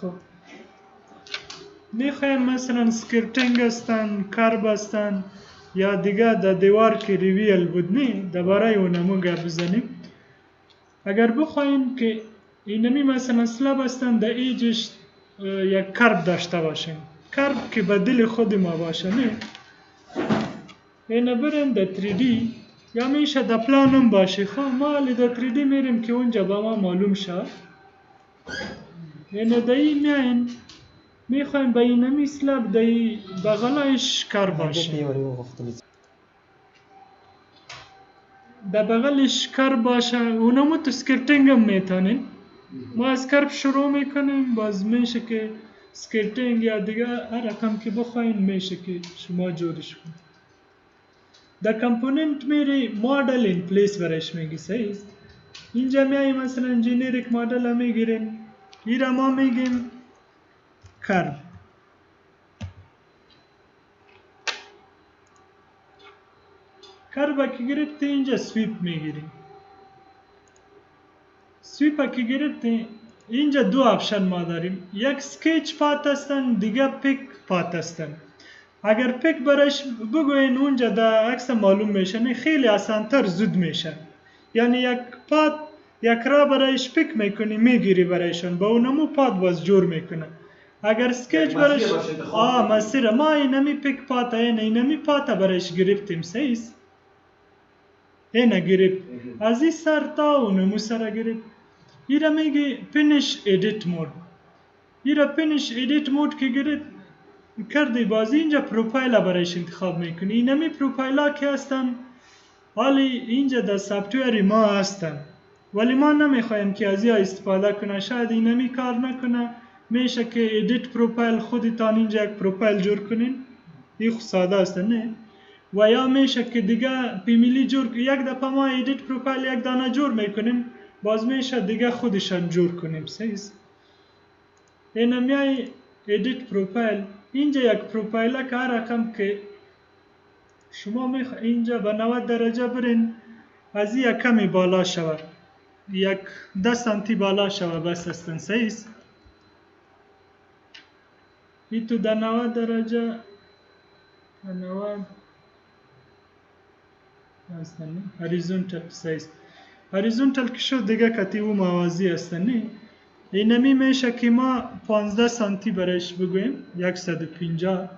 خب میخوایم مثلا سکرتنگ هستن، کرب هستن یا دیگه در دیوار که ریویل بود نه درباره اونمو گپ بزنیم. اگر بخواین که اینمی مثلا سلب هستن در ایجش یک کرب داشته باشیم، کرب که به دل خود ما باشه نه، اینه بریم در 3D یا میشه در پلان هم باشه. خب ما حالی در 3D میریم که اونجا با ما معلوم شد. اینه در این میاین میخوایم به اینمی سلب در بغلش کرب باشه، در بغلش کرب باشه. اونمو تو سکرتنگ هم میتونیم. ما از کرب شروع میکنیم، باز میشه که سکرتنگ یا دیگه هر رقم که بخواین میشه که شما جورش کنید. در کامپوننت میری مدل این پلیس برش میگی صحیح. اینجا میایی مثلا جنریک مدل هم میگیرین، ایرا ما میگیم کرب. کرب که گرفتی اینجا سویپ میگیریم. سویپ که گرفتی اینجا دو آپشن ما داریم، یک سکیچ پات هستن، دیگه پیک پات هستن. اگر پیک برش بگوین اونجا در عکس معلوم میشه، نه خیلی آسانتر زود میشه. یعنی یک پات یک را برایش پیک میکنی میگیری برایشون، با اونمو پات باز جور میکنه. اگر سکیچ برش مسیر ما اینمی پیک پات اینمی پات برایش گرفتیم صحیح. اینه گرفت از این سر تا اونمو سر گرفت. ایرا میگی فینیش ایدیت مود. ایرا فینیش ایدیت مود که گرفت کردی، باز اینجا پروفایل برایش انتخاب میکنی. اینمی پروفایل ها که هستن حالی اینجا در سافتویر ما هستن، ولی ما نمیخوایم که از این استفاده کنه. شاید اینمی کار نکنه، میشه که ایدیت پروفایل خودتان اینجا یک پروفایل جور کنین، این ساده است نه. و یا میشه که دیگه پیمیلی جور، یک دفعه ما ایدیت پروفایل یک دانه جور میکنیم، باز میشه دیگه خودشان جور کنیم صحیح. این میای ایدیت پروفایل، اینجا یک پروفایل که هر رقم که شما میخواید اینجا به 90 درجه برین، از این کمی بالا شود، یک 10 سانتی بالا شود بس هستن صحیح. این تو در 90 درجه 90 هستن هریزونتال صحیح. هریزونتال که شد دیگه کتی و موازی هستن نه. اینمی میشه که ما 15 سانتی برایش بگویم، 150.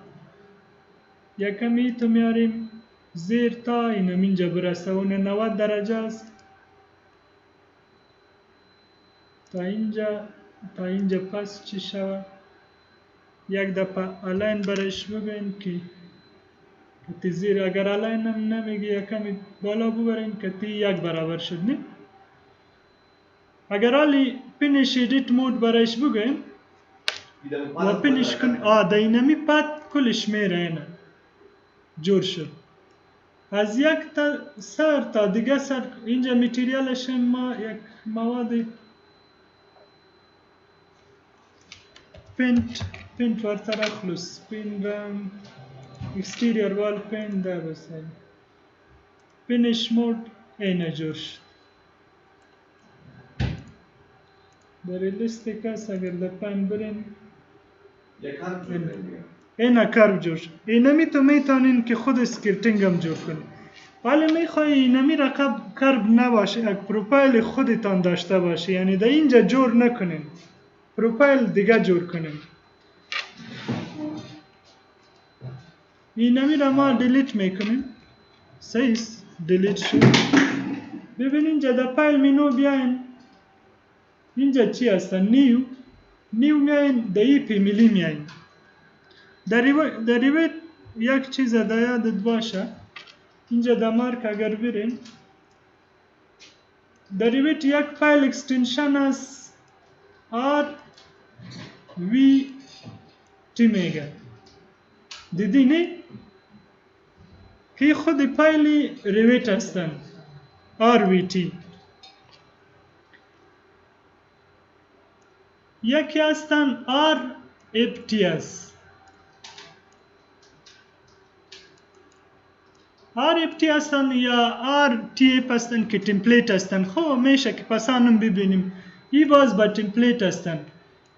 یکمی تو میاریم زیر تا اینم اینجا برسه، اون 90 درجه است. تا اینجا پس چی شود؟ یک دفعه الاین برایش بگویم که کتی زیر، اگر الاین هم نمیگی یکمی بالا ببرین کتی یک برابر شد نه. اگر حالی فینیش ایدیت مود برایش بگویم و فینیش کن، در اینمی پد کلش میره اینه جور شد. از یک سر تا دیگه سر اینجا میتریالش ما یک مواد پینت ورتر اخلوس پین رم اکستیریر وال پین در بسید فینیش مود اینه جور شد. در لیستیک هست اگر در پین برین اینه کرب جور شد. اینمی تو میتونین که خود سکرتنگ هم جور کنید، ولی میخوایی اینمی رقم کرب نباشه، یک پروفایل خودتان داشته باشه، یعنی در اینجا جور نکنین، پروفایل دیگه جور کنین. اینمی را ما دیلیت میکنیم صحیح. دیلیت شد. ببین اینجا در فایل مینو بیاین، اینجا چی هستن؟ نیو میاین در ای پیمیلی میاین. در ریویت یک چیز در یادت باشه، اینجا در مارک اگر برین، در ریویت یک فایل اکستنشن است RVT میگه، دیدی نه؟ که خود فایل ریویت هستن RVT. یکی هستن RFTS. RFT هستن یا RTF هستن که تمپلیت هستن. خب میشه که پسانم ببینیم، ای باز با تمپلیت هستن.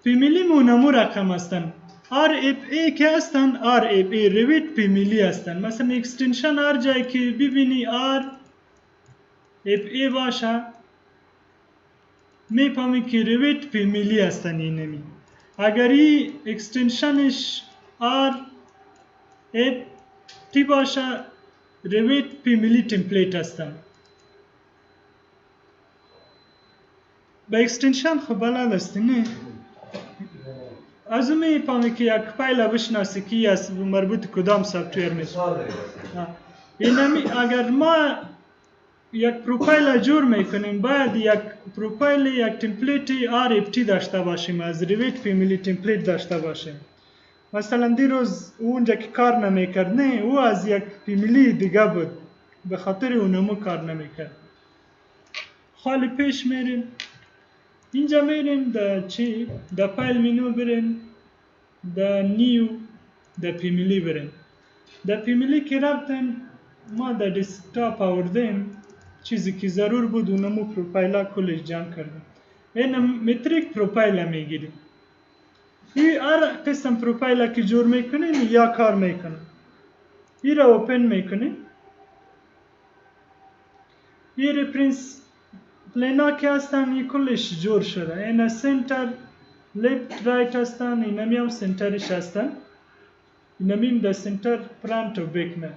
پی ملی مونمو رقم هستن. RFA که هستن RFA رویت پی ملی هستن. مثلا اکستنشن هر جایی که ببینی RFA باشه میفهمی که رویت پی ملی هستن. اینمی اگر این اکستنشنش RFT باشه رویت پی ملی تمپلیت هستن. با اکستنشن خب بلد هستی نه؟ از اون میفهمی که یک فایل بشناسی که از مربوط کدام سافتویر میشه. اینمی اگر ما یک پروفایل جور میکنیم باید یک پروفایل یک تمپلیت RFT داشته باشیم، از رویت فیمیلی تمپلیت داشته باشیم. مثلا دیروز اونجا که کار نمیکرد نه او از یک فیمیلی دیگه بود به خاطر اونمو کار نمیکرد. خالی پیش میریم اینجا میریم در چی؟ در فایل منو بریم در نیو در فیمیلی بریم. در فیمیلی که رفتیم ما در دسکتاپ آوردیم چیزی که ضرور بود اونمو پروفایل کلش جمع کردیم. این متریک پروفایل میگیریم. این هر قسم پروفایل که جور میکنیم یا کار میکنیم. این را اوپن میکنیم. این ریفرنس پلینا که هستن این کلش جور شده. این سنتر لیفت رایت هستن، اینمی هم سنترش هستن. اینمی در سنتر فرانت و بک نه.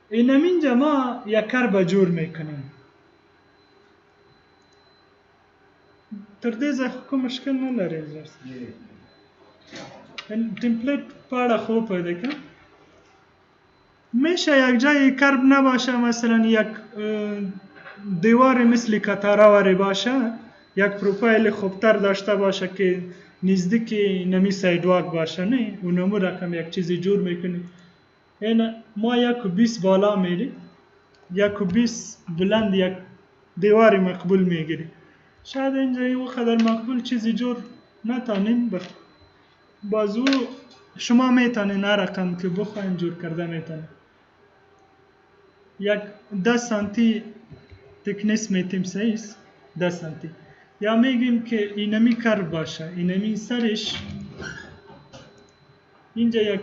اینمی اینجا ما یک کار با جور میکنیم. تردیز اخو مشکل نلاره ازرست. این تمپلیت پاڑا خوب پیدا کن. میشه یک جای کرب نباشه، مثلا یک دیوار مثل کتاراوری باشه، یک پروفایل خوبتر داشته باشه که نزدیک نمی سایدواک باشه نه، اونمو رقم یک چیزی جور میکنی. این ما 1.20 بالا میری 1.20 بلند یک دیواری مقبول میگیری. شاید اینجا این قدر مقبول چیزی جور نتانین بازو شما میتونین هر رقم که بخواین جور کرده میتونین. یک 10 سانتی تکنس میتیم سایز 10 سانتی یا میگیم که اینمی کر باشه، اینمی سرش اینجا یک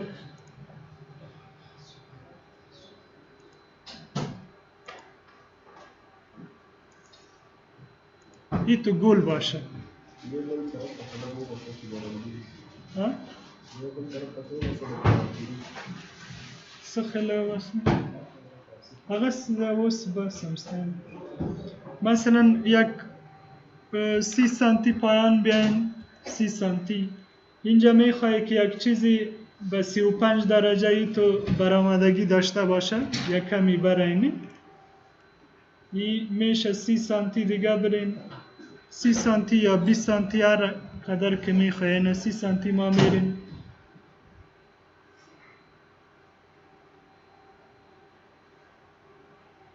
ای تو گول باشه. سخله واسه اغس داوس باسم ستان. مثلا یک 30 سانتی پایان بیاین 30 سانتی. اینجا میخوای که یک چیزی به 35 درجه ای تو برآمدگی داشته باشه، یک کمی برایمی. این میشه 30 سانتی دیگه برین 30 سانتی یا 20 سانتی هر قدر که میخوای. نه 30 سانتی ما میرین.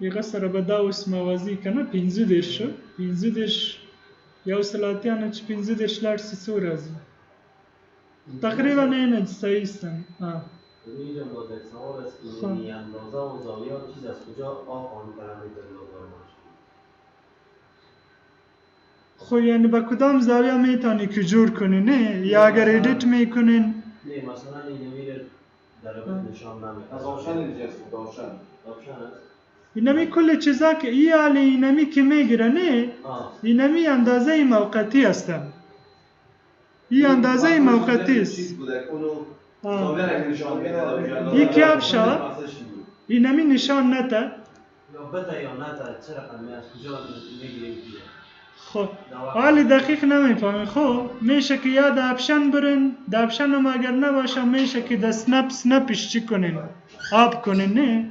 یه سر به داوس موازی کنه 15 درش شد 15 درش یا سلاتیانه چه 15 درش لار 300 رازی تقریبا اینه صحیح استن. اینجا بازه سوال است که این اندازه و زاویه چیز از کجا آن پارامتر لازم باشه؟ خب یعنی با کدام زاویه میتونی که جور کنی نه؟ یا اگر ادیت میکنین؟ نه مثلا این میره در نشان نمیده. از آپشن اینجاست آپشن است. اینمی کل چیزا که ای حالی اینمی که میگیره نه؟ اینمی اندازه موقتی هستن. این اندازه موقتی است. یکی افشا اینمی نشان نده. یا بده یا نده چه رقمی از کجا میگیریم دیگه. خب حالی دقیق نمیفهمی. خب میشه که یا در اپشن برین، در اپشن هم اگر نباشه میشه که در سنپش چی کنین آب کنین نه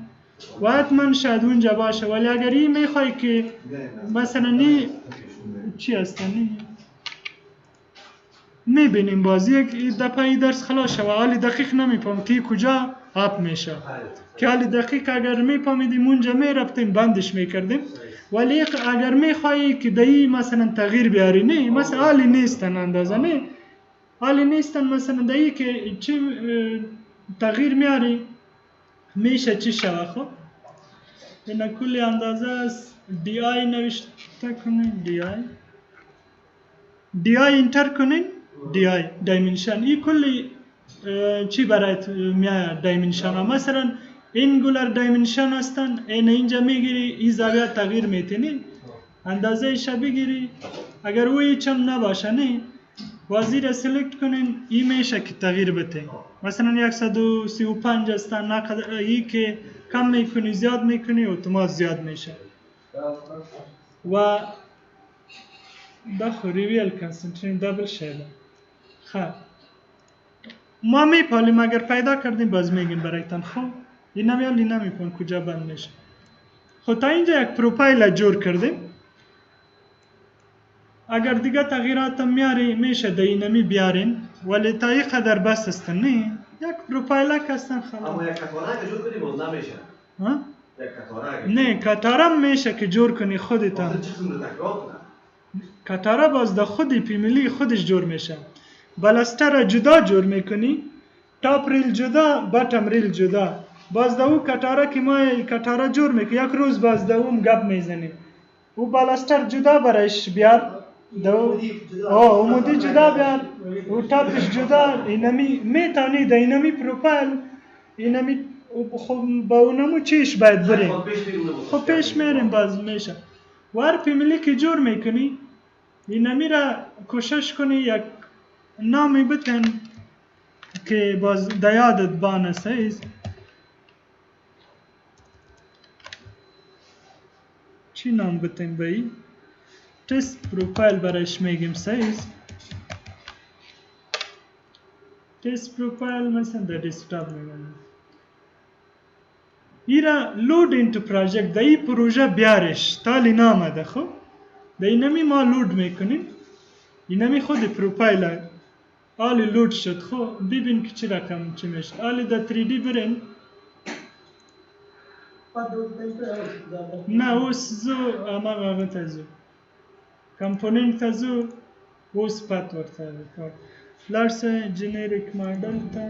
و حتما شاید اونجا باشه. ولی اگر این میخوای که مثلا نی چی هستن میبینیم بازی یک دفعه ای درس خلاص شد و حالی دقیق نمیفهم که کجا آب میشه که حالی دقیق اگر میفهمیدیم اونجا میرفتیم بندش میکردیم. ولی اگر میخوایی که دایی مثلا تغییر بیاری نه مثلا حالی نیستن اندازه نه حالی نیستن مثلا دایی که چی تغییر میاری میشه چی شوه. خب این کلی اندازه است. دی آی نوشته کنین دی آی انتر کنین دایمنشن این کلی چی برایت میاد دایمنشن ها مثلا اینگولر دایمنشن هستن اینجا میگیری این زاویه تغییر میتینی اندازه ایش بگیری اگر او هیچ هم نباشه نه وزیر سلکت کنین این میشه که تغییر بده مثلا 135 هستن این که کم میکنی زیاد میکنی اتومات زیاد میشه و دخو ریویل کنسنترین دبل شده خب ما میپالیم اگر پیدا کردیم باز میگیم برایتان خب این نمیپون کجا بند میشه خب تا اینجا یک پروفایل جور کردیم اگر دیگه تغییرات میاری میشه اینمی بیارین ولی تا این قدر بس است نه یک پروفایل هستن خلاص اما یک کتاره که جور کنی باز نمیشه ها یک کتاره نه کتارم میشه که جور کنی خودتان چه قسم رو تکرار کنه کتاره باز د خودی پیملی خودش جور میشه بلستر جدا جور میکنی تاپ ریل جدا باتم ریل جدا باز د او کتاره که ما کتاره جور میکنی یک روز باز د اون گپ میزنیم او بالستر جدا برایش بیار عمودی جدا بیار او تاپش جدا اینمی میتانی د اینمی پروفایل اینمی با اونمو چیش باید بریم خب پیش میریم باز میشه وار پیملی که جور میکنی اینمی را کوشش کنی یک نامی بتن که باز دیادت بانه سیز چی نام بتن بایی؟ تست پروفایل برایش میگیم سیز تست پروفایل مثلا در دسکتاپ میگم ایرا لود اینتو پروژکت دا ای پروژه بیارش تالی نامده خب دا اینمی ما لود میکنیم اینمی خود پروفایل آلی لود شد خب ببین که چی رقم چی میشه آلی دا 3D برین نه اوس زو اما آغا تزو کمپوننت تزو اوس پت ورطه لارس جنریک ماندل تا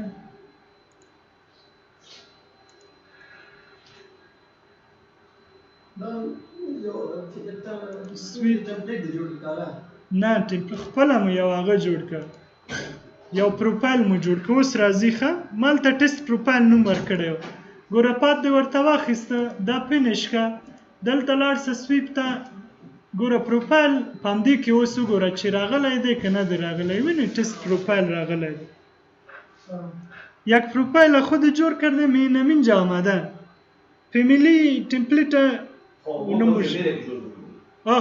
نه تمپلیت خپله مو یو هغه جوړ کړ یو پروفایل مو جوړ کړ اوس راځي ښه مالته ټیسټ پروفایل نوم ورکړی و ګوره پات دې ورته واخیسته دا فینش ښه دلته لاړ شه سویپ ته ګوره پروفایل په همدې کې اوس وګوره چې راغلی دی که نه دی راغلی وینې ټیسټ پروفایل راغلی دی یک پروفایل خود جور کردیم اینم اینجا آمده فامیلی تمپلیت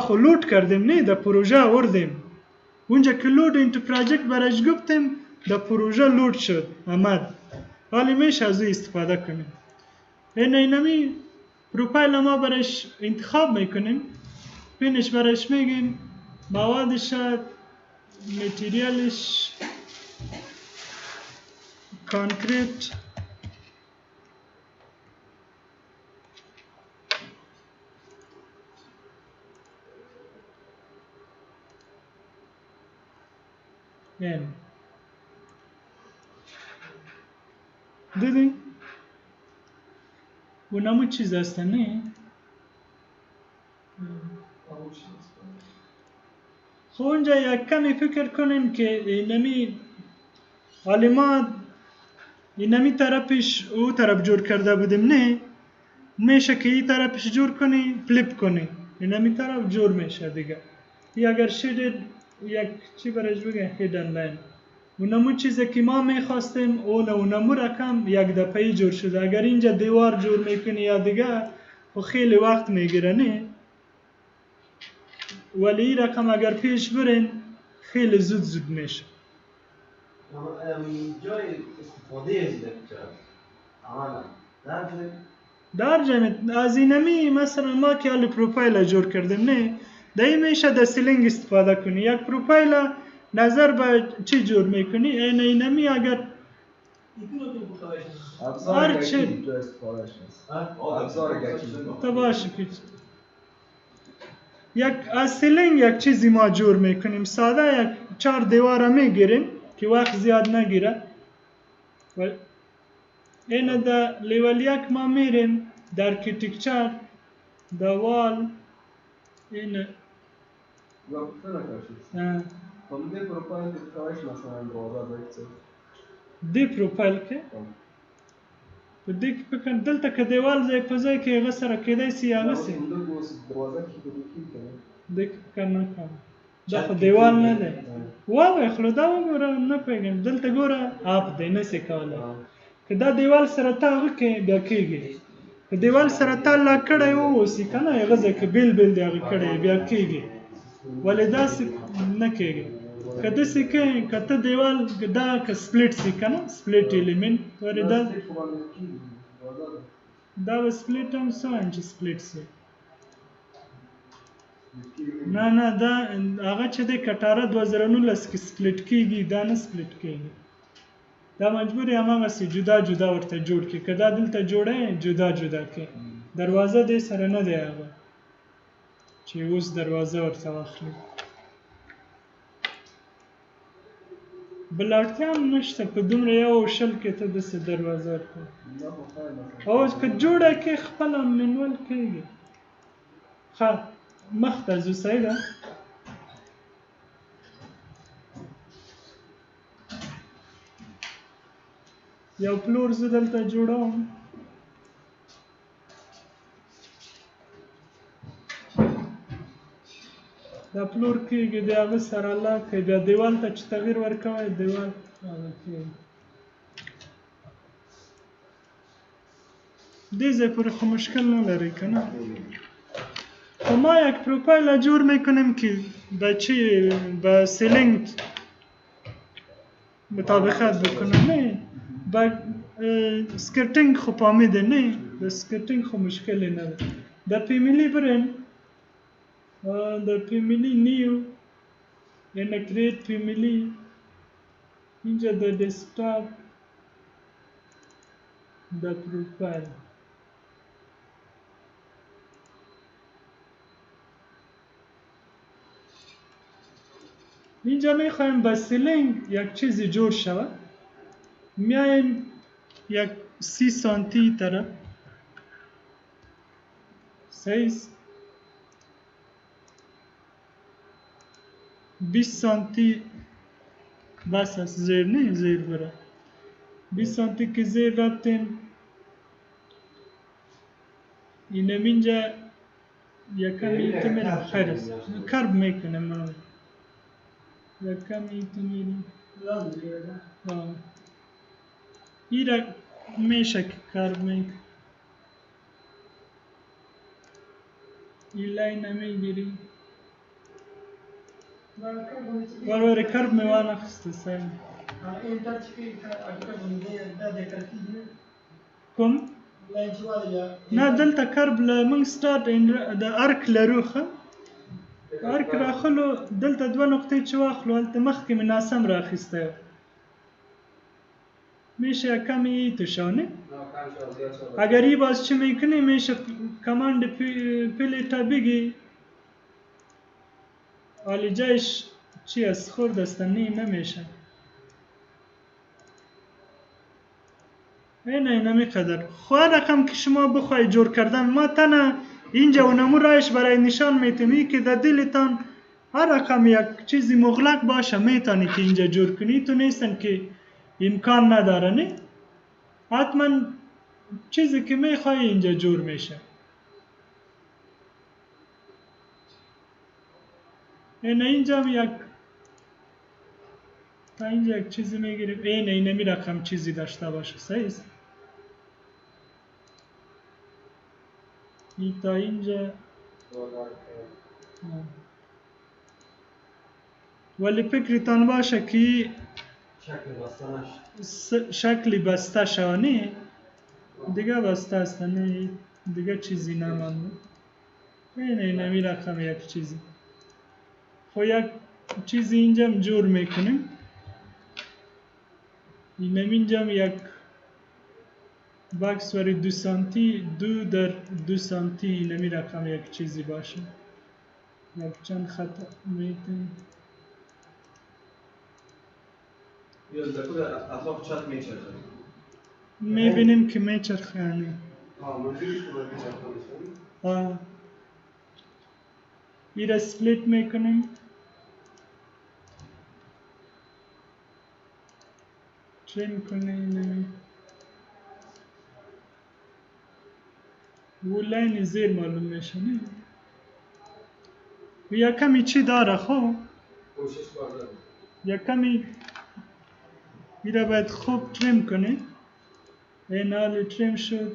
خب لود کردیم نه در پروژه آوردیم اونجا که لود اینتو پروژکت برایش گفتیم در پروژه لود شد آمد حالی میشه از این استفاده کنیم اینمی پروفایل ما برایش انتخاب میکنیم پینش برایش میگیم موادش متریالش کانکریت یعنی دیدین اونمو چیز هسته نه خب اونجا یک کمی فکر کنیم که اینمی حالی ما اینمی طرفش او طرف جور کرده بودیم نه میشه که این طرفش جور کنی فلیپ کنی اینمی طرف جور میشه دیگه یا اگر شدید یک چی برایش بگه هیدن لاین اونمو چیزی که ما میخواستیم اونمو رقم یک دفعه جور شده اگر اینجا دیوار جور میکنی یا دیگه خب خیلی وقت میگیره نه ولی این رقم اگر پیش برین خیلی زود میشه جای استفاده از در جمعیت از اینمی مثلا ما که حالی پروفایل جور کردیم نه دایی میشه در سیلینگ استفاده کنی یک پروفایل نظر به چی جور میکنی اینمی اگر هر چی تا باشه پیچ یک از سیلینگ یک چیزی ما جور میکنیم ساده یک 4 دیواره میگیریم که وقت زیاد نگیره این در لیول یک ما میریم در ارکیتکچر در وال این هم دې پروفایل کې کولی شي مثلا دروازه بیت څه دې پروفایل کې په دې کې فکر دلته که دیوال ځای په ځای کې هغه سره کېدای شي هغه سي همدغه اوس دروازه کې کوي کنه دې فکر نه کوم دا خو دیوال نه دی وایه خو دا وګوره نه پوهېږم دلته ګوره اپ دی نه سې کولی که دا دیوال سره تا هغه کې بیا کېږي که دیوال سره تا لا کړی واوسي که نه هغه ځای کې بېل بېل دی هغه کړی بیا کېږي ولې داسې نه کېږي که داسې کوې که ته دیوال دا که سپلیټ سي که نه سپلیټ ایلیمنټ ولې دا به سپلیټ هم څه وایم چې سپلیټ سي نه دا هغه چې دی کټاره 2019 کې سپلیټ کېږي دا نه سپلیټ کېږي دا مجبور یې هماغسې جدا جدا ورته جوړ کړي که دا دلته جوړی جدا جدا کړي دروازه دې سره نه دی هغه چې اوس دروازه ورته واخلي بل اړتیا هم نشته په دومره یو شل کې ته داسې دروازه ورکړې او که جوړه کې خپله منول کېږي ښه مخته ځو سعیده یو پلور زه دلته جوړوم دا پلور کېږي د هغه سره لاک کوي بیا دیوال ته چې تغییر ورکوی دیوال هغه کېږي دې ځای پورې خو مشکل نه لري که نه خب ما یک پروفایل را جور میکنیم که به چی به سیلینگ مطابقت بکنه نه با سکرتینگ خو پامیده نه به سکرتینگ خو مشکلی نداره در پیمیلی بریم در پیمیلی نیو یعنی کریت پیمیلی اینجا در دسکتاپ در پروفایل اینجا میخوایم با سیلینگ یک چیزی جور شود میایم یک 30 سانتی طرف سیز 20 سانتی بس است زیر نه زیر بره 20 سانتی که زیر رفتیم اینم اینجا یکمی تو میرم خیرست کرب میکنم من یکمی تو میرم ایرا میشه که کرب میکنم این لاین نمیگیریم ولی کرب میوان اخسته سایم کم؟ نه دلته کرب لمنگ ستارت د ارک لرو خو ارک راخلو دلته دوه نقطې چې واخلو هلته مخکې مې ناسم راخیسته میشه کمی توشانه اگر این باز چه میکنی میشه کماند پلیتا بگی حالی جایش چی از خورد استنی نمیشه اینه نمیقدر خواهد رقم که شما بخواهی جور کردن ما تنه اینجا و نمو رایش برای نشان میتونی که در دلتان هر رقم یک چیزی مغلق باشه میتونی که اینجا جور کنی تو نیستن که امکان نداره نه حتما چیزی که میخوای اینجا جور میشه اینجا یک تا اینجا یک چیزی میگیریم اینه میرقم چیزی داشته باشه صحیح است این تا اینجا ولی فکرتان باشه که شکلی بسته شوانی دیگه بسته است نه دیگه چیزی نمانده اینه میرقم یک چیزی خو یک چیزی اینجا جور میکنیم اینم اینجا یک باکس وری 2 سانتی 2 در 2 سانتی اینمی رقم یک چیزی باشه یک چند خط میتونیم اطراف چت میچرخه میبینیم که میچرخه یعنی منظورش که باید میچرخه این را سپلیت میکنیم تریم کنیم و لاین زیر معلوم میشه نه و یا کمی چی داره خب کوشش بازار یا کمی ایره باید خوب تریم کنی این حالی تریم شد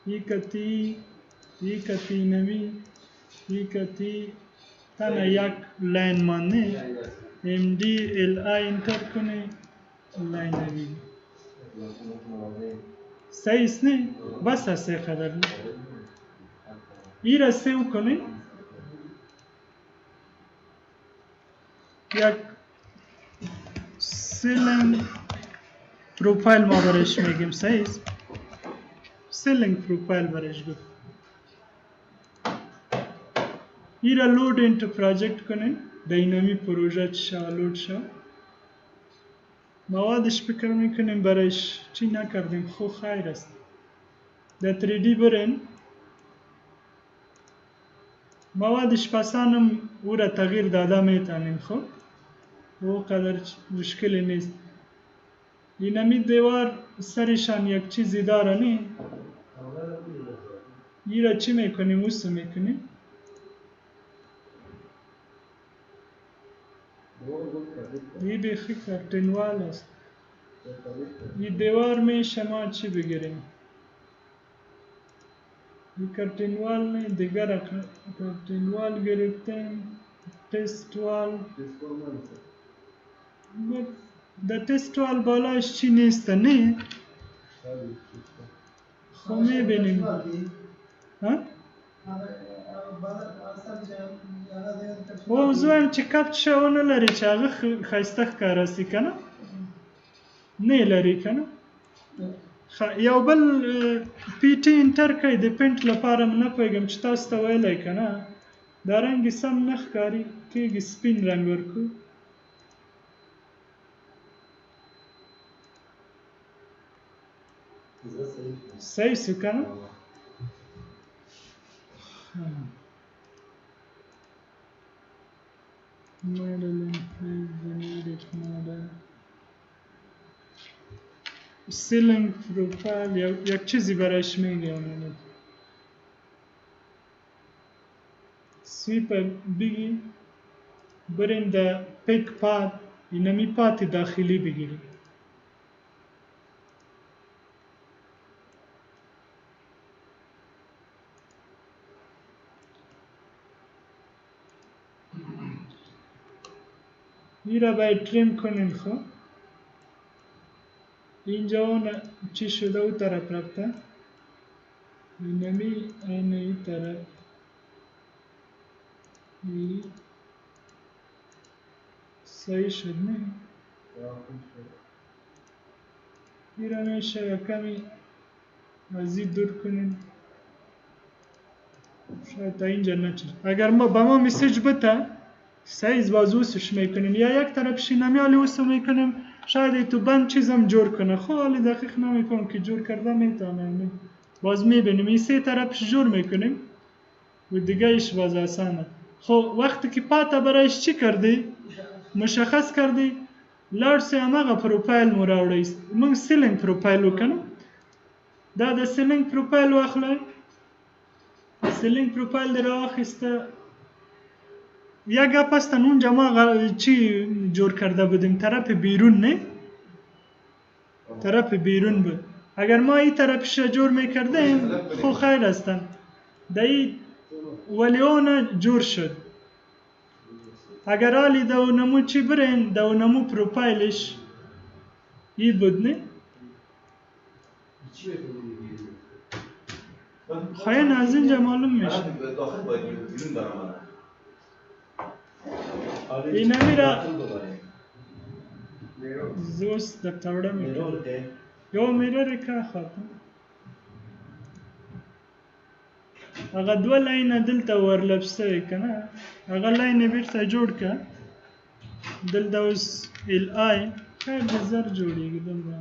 یک کتی نمی یکتی تنها یک لاین مانده MD LI انتر کنی لاین نبینی صحیح است نه؟ بس هست یک قدر نه ای را سیو کنی یک سیلینگ پروفایل ما برش میگیم صحیح است سیلینگ پروفایل برش گفت ای را لود اینتو پراجکت کنین دینامی پروژه چشا لود شا موادش فکر میکنیم برایش چی نکردیم خو خیر است در 3D برین موادش پسانم او را تغییر داده میتونیم خب او قدر مشکلی نیست اینمی دیوار سرشان یک چیزی داره نی ای را چی میکنیم اوسو میکنیم ای بیخی کرتنوال است ای دیوار می شما چی بگیریم ای کرتنوال نه دیگر کرتنوال گرفتیم تست وال در تست وال بالایش چی نیست نه خب میبینیم موضوع هم چه کپت شونه لري چې هغه ښایسته ښکاراسي که نه نه لري که نه یو بل پی ټي انټر کوي د پینټ لپاره نه پوهېږم چې تاسو ته ویلی که نه دا رنګ یې سم نه ښکاري کېږي سپین رنګ ورکړو صحیح سو که نه model increase generic model ceiling profile یک چیزی برایش میگم sweep بگی برین در pick path اینمی پات داخلی بگیری ای را باید تریم کنین خب اینجا اون چی شده او طرف رفته اینمی این ای طرف ای صحیح شد نه ای را میشه کمی مزید دور کنین شاید تا اینجا نچه اگر ما با ما مسیج بته سایز باز اوسش میکنیم یا یک طرف شینمی حالی اوسو میکنیم شاید تو بند چیزم جور کنه خب حالی دقیق نمیکنم که جور کرده میتونم باز میبینیم این سه طرفش جور میکنیم و دیگه ایش باز آسانه خب وقتی که پاتا برایش چی کردی مشخص کردی لارسی همه پروفایل مراوڑه است من سیلینگ پروفایل کنم دا سیلینگ پروفایل واخلای سیلینگ پروفایل در آخسته یا گپ هستن اونجا ما چی جور کرده بودیم طرف بیرون نه طرف بیرون بود اگر ما این طرفش جور میکردیم خو خیر هستن دایی ولی اون جور شد اگر حالی دو نمو چی برین دو نمو پروفایلش ای بود نه خواهین از اینجا معلوم میشه این میره زوست در تورده میکنه یو میره که خواهد اگه دو لاین دلتا ورلپسته کنه اگه لاین بیرتا جوڑ که دلتا اس ال آی خیر بزر جوڑیگی دلتا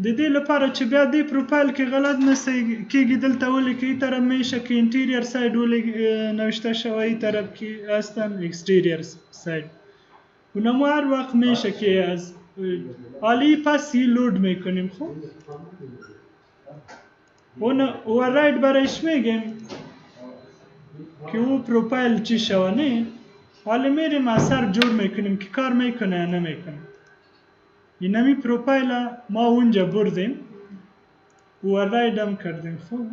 د دې لپاره چې بیا دې پروفایل کې غلط نه کېږي دلته ولیکئ این طرف میشه که انټیریر ساید نوشته شوی این طرف کې هستن اکسټیریر ساید اونم هر وقت میشه که از حالی پس لود میکنیم. خب اون اوورراید برایش میگیم که او پروفایل چی شوانه، حالا میریم اثر جور میکنیم که کار میکنه یا نمیکنه. اینمی پروفایل ما اونجا بردیم اوورراید هم کردیم. خب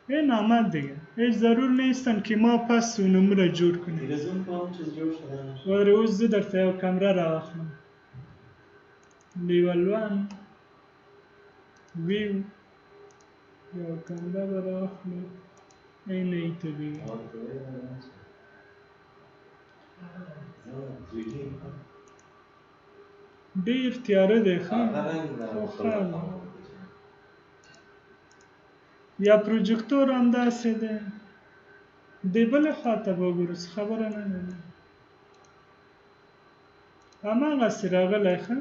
این آمد دیگه، هیچ ضرور نیستن که ما پس اونمو را جور کنیم. تلویزیون کنم چیز جور شده واره اوز در تایو کمره را اخلم لیول 1 ویو یا کمره را اخلم این ایتو دیگه دیر تیاره دیخواه خیلی یا پروژکتور هم دسته ده دیبل خواهد بگروز خبره نمیده اما قصی راغه لیخه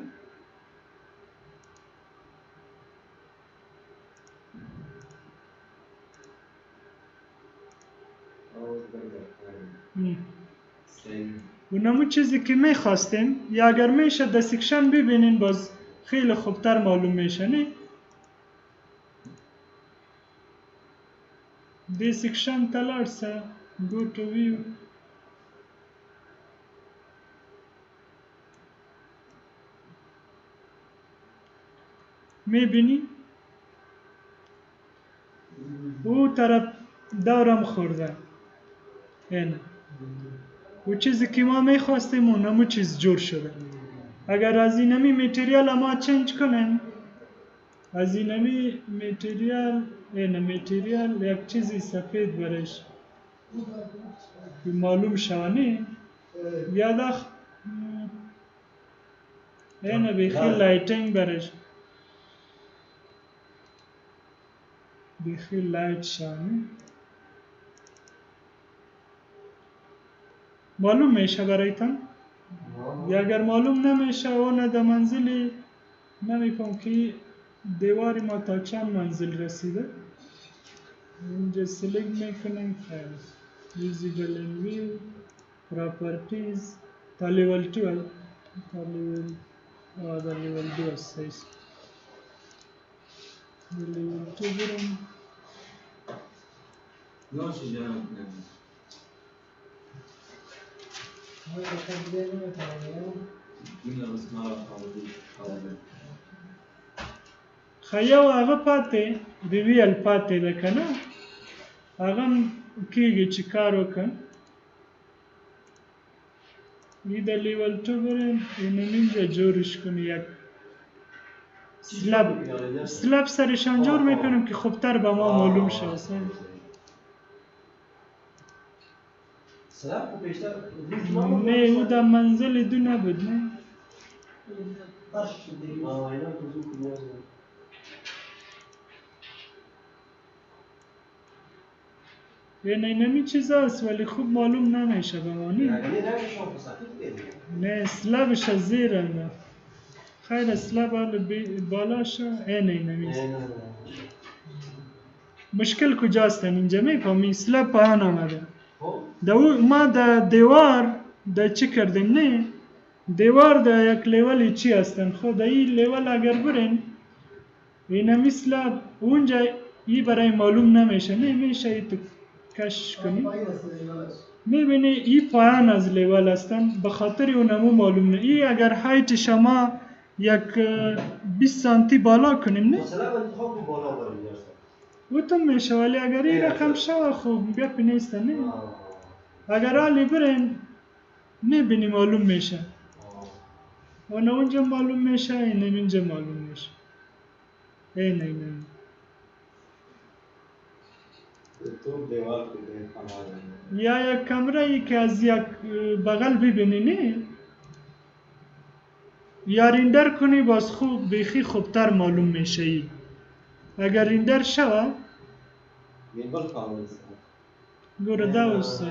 اونمو چیزی که میخواستیم یا اگر میشه در سیکشن ببینین باز خیلی خوبتر معلوم میشه نه. دی سیکشن تلارسه گو تو ویو میبینی او طرف دورم خورده اینه و چیزی که ما میخواستیم اونمو چیز جور شده. اگر از اینمی میتریال ما چنج کنیم از اینمی میتریال اینه میتریال یک چیزی سفید برش معلوم شوانی بیاده اینه بیخی لایتینگ برش بیخی لایت شوانی معلوم میشه برایتان. یا اگر معلوم نمیشه اون در منزلی نمیکنم که دیواری ما تا چند منزل رسیده اینجا سلیک میکنیم خیلی ویزیبل این ویو پراپرتیز تا لیول 12 تا لیول 2 سیز لیول 2 برم ناشی جانم خیلی آقا پاته ریویل پاته لکنه آقا کیگه چی کارو کن ایده لیول 2 بریم اینو اینجا جورش کنی یک سلاب سرشان جور میکنم که خوبتر به ما معلوم شد. نه او در منزل دو نبود نه اینمی چیز هست ولی خوب معلوم نمیشه به ما نه سلابش از زیره نه خیلی سلاب حال بالاش اینمی مشکل کجاست اینجا میفهمی سلاب پایان آمده ما در دیوار در چی کردیم نه دیوار در یک لیولی چی هستن خود این لیول اگر برین این مثل اونجا ای برای معلوم نمیشه نه میشه ای تو کش کنی میبینی ای پایان از لیول هستن به خاطر اونمو معلوم نه. ای اگر هایت شما یک 20 سانتی بالا کنیم نه مثلا انتخاب رو بالا بریم او تو میشه ولی اگر این رقم شو خوب گپ نیست نه اگر حالی برین میبینی معلوم میشه اون اونجا معلوم میشه این اینجا معلوم میشه این یا یک کمره ای که از یک بغل ببینی نه یا ریندر کنی باز خوب بیخی خوبتر معلوم میشه ای. اگر ریندر شوه گوره داوست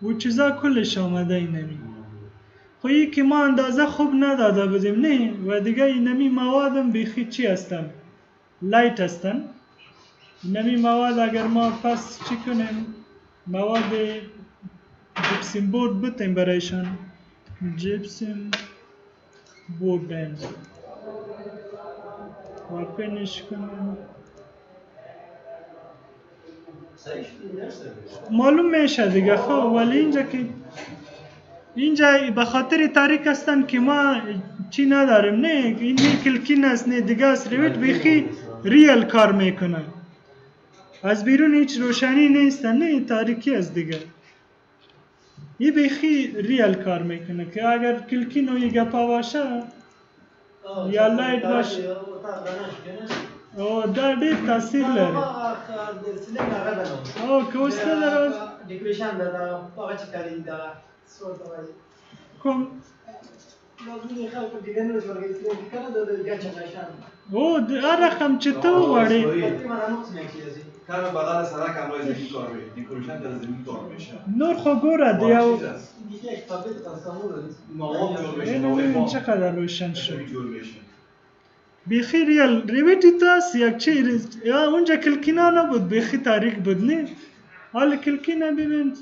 و چیزا کلش آمده اینمی خویی که ما اندازه خوب نداده بودیم نه و دیگه اینمی موادم بیخی چی هستن لایت هستن. نمی مواد اگر ما پس چی کنیم مواد جپسیم بورد بتیم برایشان جپسیم بوردن واپنش کنیم معلوم میشه دیگه. خب ولی اینجا به خاطر تاریک هستن که ما چی نداریم. نه این کلکین است نه دیگه است. ریویت بیخی ریال کار میکنه. از بیرون هیچ روشنی نیست نه تاریکی است دیگه. این بیخی ریال کار میکنه که اگر کلکین و یه گپا باشه یا لایت باشه او دا ډېر تاثیر لري. او که اوس نه لرم ډیکوریشن دا هغه چې کاری دا سورت وایي کوم لازمي خلکو ډیزاینر جوړوي چې کنه د ګچ نشان او هر رقم چې ته وغواړې تقریبا نو څه نه کیږي کار بغل سرک هم روی زمین کار میشه. دیکوریشن در زمین کار میشه. نور خو ګوره دی یو دیگه یک تابلت تصور مواد جور میشه. اینو چقدر روشن شد. جور میشه. بیخی ریال ریویتی تاست یک چی یا اونجا کلکینا نبود بیخی تاریک بود نه. حال کلکینا ببین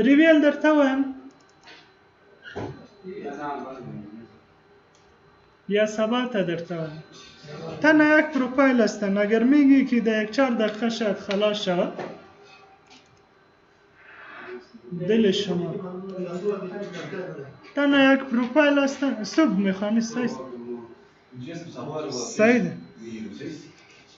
ریویل در تاویم یا ثبات در تاویم تنها یک پروفایل هستن. اگر میگی که در 4 دقیقه شاید خلاص شد دل شما تنها یک پروفایل هستن. صبح میخوانی سعید